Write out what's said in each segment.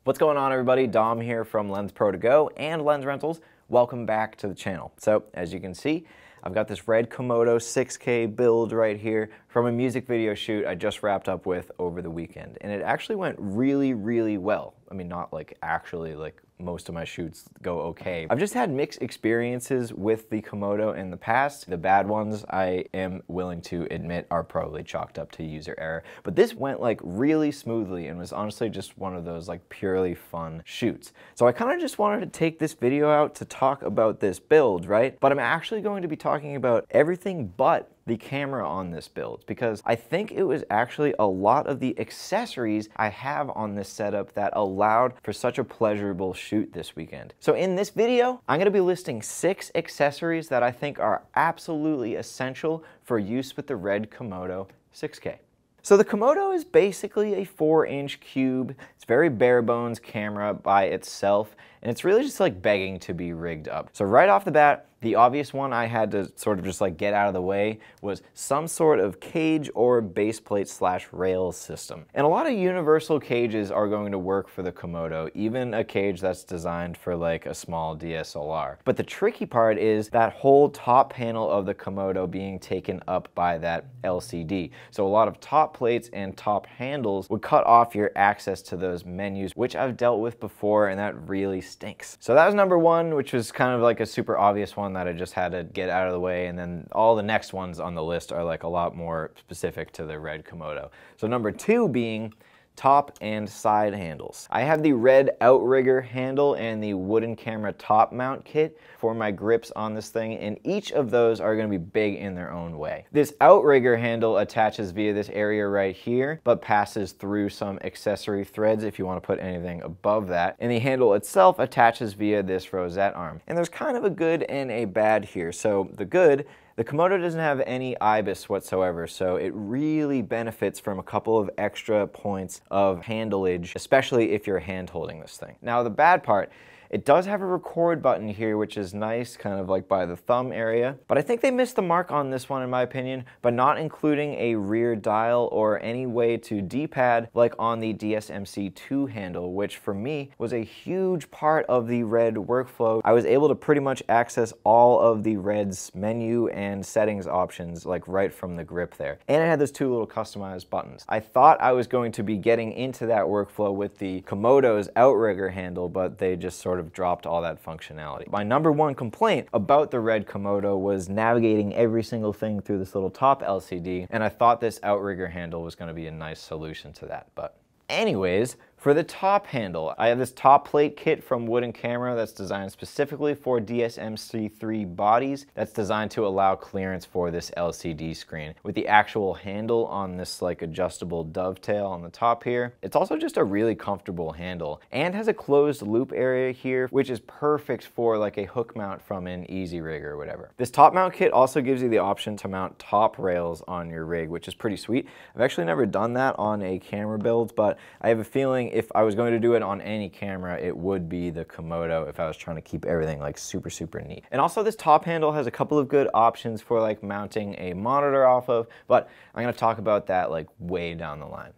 What's going on, everybody? Dom here from Lensprotogo and Lens Rentals. Welcome back to the channel. So as you can see, I've got this RED Komodo 6K build right here from a music video shoot I just wrapped up with over the weekend. And it actually went really, really well. I mean, not like actually like most of my shoots go okay. I've just had mixed experiences with the Komodo in the past. The bad ones, I am willing to admit, are probably chalked up to user error. But this went like really smoothly and was honestly just one of those like purely fun shoots. So I kind of just wanted to take this video out to talk about this build, right? But I'm actually going to be talking about everything but the camera on this build, because I think it was actually a lot of the accessories I have on this setup that allowed for such a pleasurable shoot this weekend. So in this video, I'm going to be listing 6 accessories that I think are absolutely essential for use with the RED Komodo 6K. So the Komodo is basically a 4-inch cube. It's very bare bones camera by itself, and it's really just like begging to be rigged up. So right off the bat, the obvious one I had to sort of just like get out of the way was some sort of cage or base plate / rail system. And a lot of universal cages are going to work for the Komodo, even a cage that's designed for like a small DSLR. But the tricky part is that whole top panel of the Komodo being taken up by that LCD. So a lot of top plates and top handles would cut off your access to those menus, which I've dealt with before, and that really stinks. So that was number 1, which was kind of like a super obvious one that I just had to get out of the way, and then all the next ones on the list are like a lot more specific to the RED Komodo. So number 2 being top and side handles. I have the RED Outrigger handle and the wooden camera top mount kit for my grips on this thing, and each of those are going to be big in their own way. This Outrigger handle attaches via this area right here, but passes through some accessory threads if you want to put anything above that, and the handle itself attaches via this rosette arm. And there's kind of a good and a bad here. So the good, the Komodo doesn't have any IBIS whatsoever, so it really benefits from a couple of extra points of handleage, especially if you're hand holding this thing. Now the bad part, it does have a record button here, which is nice, kind of like by the thumb area. But I think they missed the mark on this one in my opinion, by not including a rear dial or any way to D-pad like on the DSMC2 handle, which for me was a huge part of the RED workflow. I was able to pretty much access all of the RED's menu and settings options like right from the grip there. And it had those 2 little customized buttons. I thought I was going to be getting into that workflow with the Komodo's Outrigger handle, but they just sort of dropped all that functionality. My number 1 complaint about the RED Komodo was navigating every single thing through this little top LCD, and I thought this Outrigger handle was going to be a nice solution to that. But anyways, for the top handle, I have this top plate kit from Wooden Camera that's designed specifically for DSMC3 bodies, that's designed to allow clearance for this LCD screen. With the actual handle on this like adjustable dovetail on the top here, it's also just a really comfortable handle and has a closed loop area here, which is perfect for like a hook mount from an easy rig or whatever. This top mount kit also gives you the option to mount top rails on your rig, which is pretty sweet. I've actually never done that on a camera build, but I have a feeling if I was going to do it on any camera, it would be the Komodo if I was trying to keep everything like super, super neat. And also this top handle has a couple of good options for like mounting a monitor off of, but I'm going to talk about that like way down the line.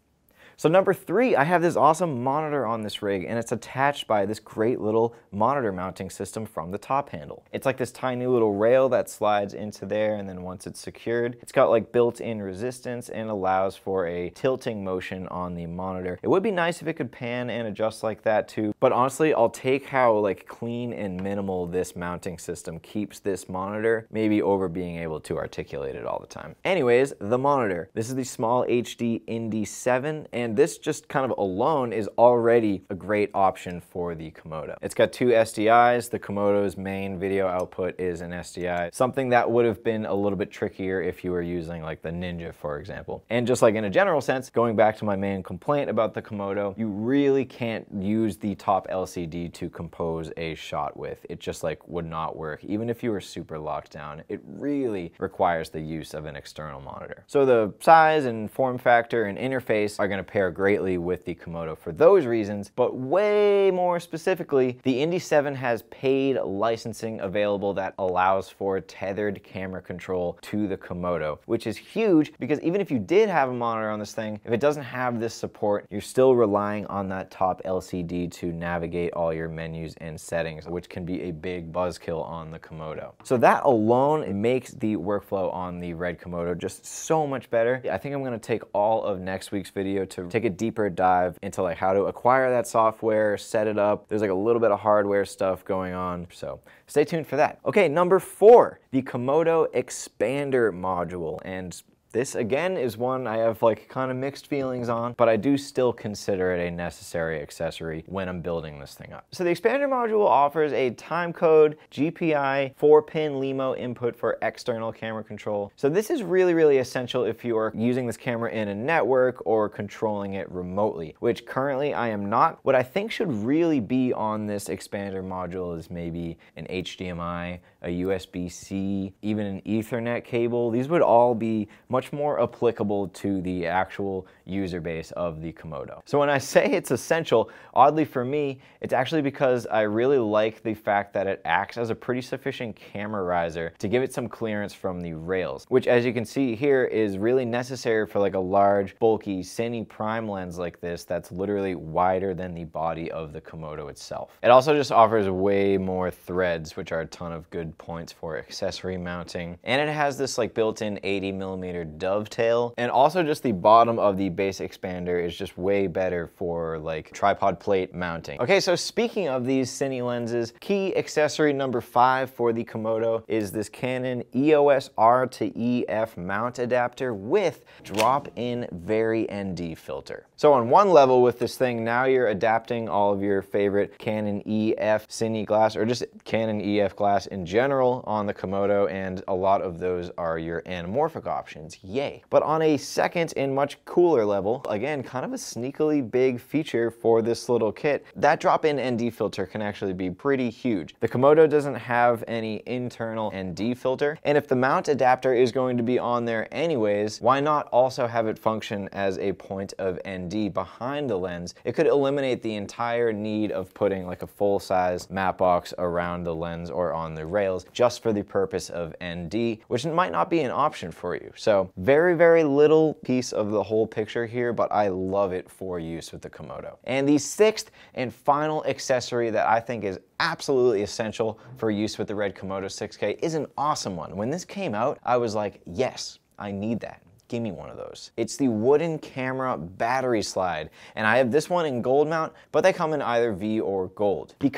So number 3, I have this awesome monitor on this rig, and it's attached by this great little monitor mounting system from the top handle. It's like this tiny little rail that slides into there, and then once it's secured, it's got like built-in resistance and allows for a tilting motion on the monitor. It would be nice if it could pan and adjust like that too, but honestly, I'll take how like clean and minimal this mounting system keeps this monitor, maybe over being able to articulate it all the time. Anyways, the monitor. This is the small HD Indy 7, and this just kind of alone is already a great option for the Komodo. It's got 2 SDIs. The Komodo's main video output is an SDI, something that would have been a little bit trickier if you were using like the Ninja, for example. And just like in a general sense, going back to my main complaint about the Komodo, you really can't use the top LCD to compose a shot with. It just like would not work. Even if you were super locked down, it really requires the use of an external monitor. So the size and form factor and interface are going to pair greatly with the Komodo for those reasons, but way more specifically, the Indy 7 has paid licensing available that allows for tethered camera control to the Komodo, which is huge because even if you did have a monitor on this thing, if it doesn't have this support, you're still relying on that top LCD to navigate all your menus and settings, which can be a big buzzkill on the Komodo. So that alone makes the workflow on the RED Komodo just so much better. I think I'm gonna take all of next week's video to take a deeper dive into like how to acquire that software, set it up. There's like a little bit of hardware stuff going on, so stay tuned for that. Okay, number 4, the Komodo expander module. And this again is one I have like kind of mixed feelings on, but I do still consider it a necessary accessory when I'm building this thing up. So the expander module offers a timecode GPI 4-pin LEMO input for external camera control. So this is really essential if you are using this camera in a network or controlling it remotely, which currently I am not. What I think should really be on this expander module is maybe an HDMI, a USB-C, even an Ethernet cable. These would all be much more applicable to the actual user base of the Komodo. So when I say it's essential, oddly for me, it's actually because I really like the fact that it acts as a pretty sufficient camera riser to give it some clearance from the rails, which as you can see here is really necessary for like a large, bulky Cine prime lens like this that's literally wider than the body of the Komodo itself. It also just offers way more threads, which are a ton of good points for accessory mounting. And it has this like built-in 80mm dovetail, and also just the bottom of the base expander is just way better for like tripod plate mounting. Okay, so speaking of these Cine lenses, key accessory number 5 for the Komodo is this Canon EOS R to EF mount adapter with drop-in Very ND filter. So on one level with this thing, now you're adapting all of your favorite Canon EF Cine glass, or just Canon EF glass in general on the Komodo, and a lot of those are your anamorphic options. Yay. But on a second and much cooler level, again, kind of a sneakily big feature for this little kit, that drop-in ND filter can actually be pretty huge. The Komodo doesn't have any internal ND filter, and if the mount adapter is going to be on there anyways, why not also have it function as a point of ND behind the lens? It could eliminate the entire need of putting like a full-size matte box around the lens or on the rails just for the purpose of ND, which might not be an option for you. So very little piece of the whole picture here, but I love it for use with the Komodo. And the 6th and final accessory that I think is absolutely essential for use with the RED Komodo 6K is an awesome one. When this came out, I was like, yes, I need that. Give me one of those. It's the wooden camera battery slide, and I have this one in gold mount, but they come in either V or gold. The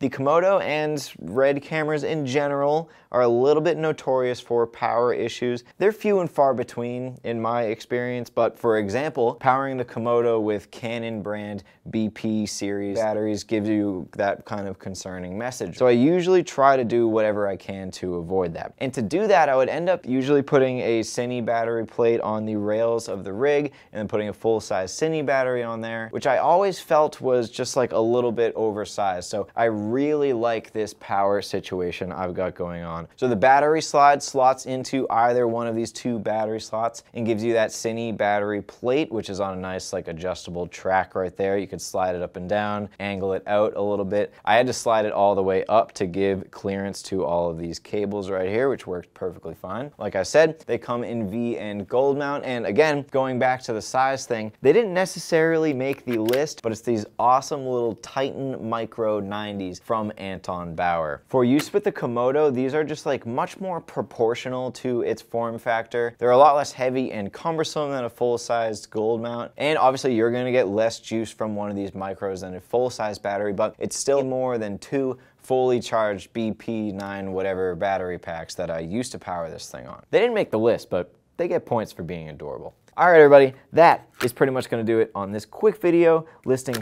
Komodo and RED cameras in general are a little bit notorious for power issues. They're few and far between in my experience, but for example, powering the Komodo with Canon brand BP series batteries gives you that kind of concerning message. So I usually try to do whatever I can to avoid that. And to do that, I would end up usually putting a Cine battery plate on the rails of the rig and then putting a full-size Cine battery on there, which I always felt was just like a little bit oversized. So I really like this power situation I've got going on. So the battery slide slots into either one of these 2 battery slots and gives you that Cine battery plate, which is on a nice like adjustable track right there. You can slide it up and down, angle it out a little bit. I had to slide it all the way up to give clearance to all of these cables right here, which worked perfectly fine. Like I said, they come in V and gold mount, and again, going back to the size thing, they didn't necessarily make the list, but it's these awesome little Titan Micro 90s from Anton Bauer. For use with the Komodo, these are just like much more proportional to its form factor. They're a lot less heavy and cumbersome than a full-sized gold mount, and obviously you're gonna get less juice from one of these micros than a full-size battery, but it's still more than 2 fully charged BP9 whatever battery packs that I used to power this thing on. They didn't make the list, but they get points for being adorable. All right, everybody, that is pretty much going to do it on this quick video listing,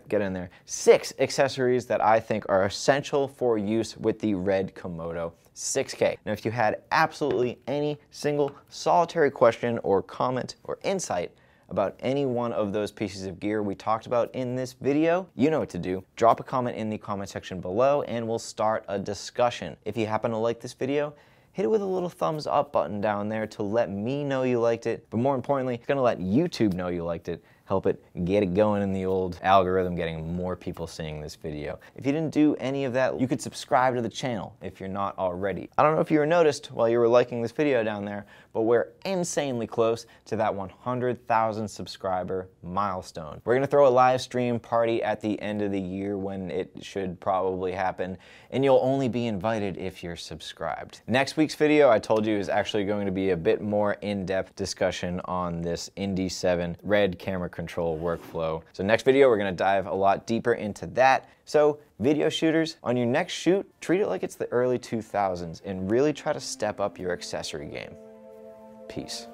get in there, 6 accessories that I think are essential for use with the RED Komodo 6K. Now, if you had absolutely any single solitary question or comment or insight about any one of those pieces of gear we talked about in this video, you know what to do. Drop a comment in the comment section below and we'll start a discussion. If you happen to like this video, hit it with a little thumbs up button down there to let me know you liked it. But more importantly, it's gonna let YouTube know you liked it, help it get it going in the old algorithm, getting more people seeing this video. If you didn't do any of that, you could subscribe to the channel if you're not already. I don't know if you noticed while you were liking this video down there, but we're insanely close to that 100,000 subscriber milestone. We're gonna throw a live stream party at the end of the year when it should probably happen, and you'll only be invited if you're subscribed. Next week's video, I told you, is actually going to be a bit more in-depth discussion on this Indy 7 RED camera control workflow. So next video, we're gonna dive a lot deeper into that. So video shooters, on your next shoot, treat it like it's the early 2000s and really try to step up your accessory game. Peace.